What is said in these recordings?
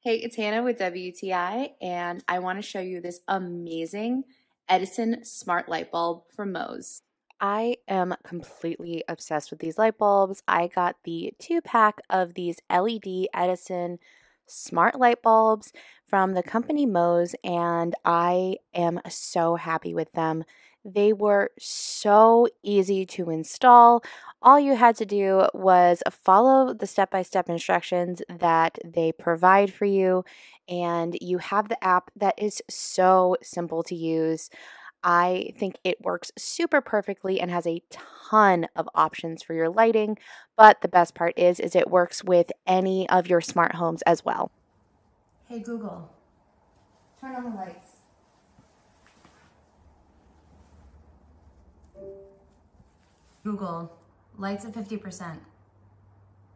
Hey, it's Hannah with WTI, and I want to show you this amazing Edison smart light bulb from MOES. I am completely obsessed with these light bulbs. I got the 2-pack of these LED Edison smart light bulbs from the company MOES, and I am so happy with them. They were so easy to install. All you had to do was follow the step-by-step instructions that they provide for you, and you have the app that is so simple to use. I think it works super perfectly and has a ton of options for your lighting, but the best part is it works with any of your smart homes as well. Hey Google, turn on the lights. Google, lights at 50%.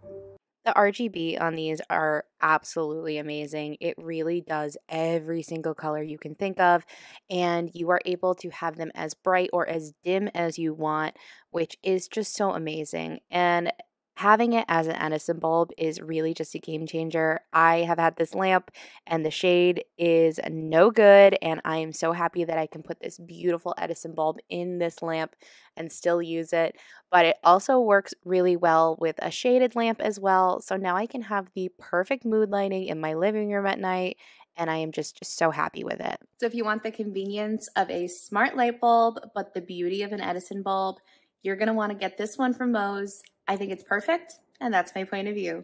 The RGB on these are absolutely amazing. It really does every single color you can think of, and you are able to have them as bright or as dim as you want, which is just so amazing. And having it as an Edison bulb is really just a game changer. I have had this lamp, and the shade is no good, and I am so happy that I can put this beautiful Edison bulb in this lamp and still use it, but it also works really well with a shaded lamp as well. So now I can have the perfect mood lighting in my living room at night, and I am just so happy with it. So if you want the convenience of a smart light bulb, but the beauty of an Edison bulb, you're going to want to get this one from MOES. I think it's perfect, and that's my point of view.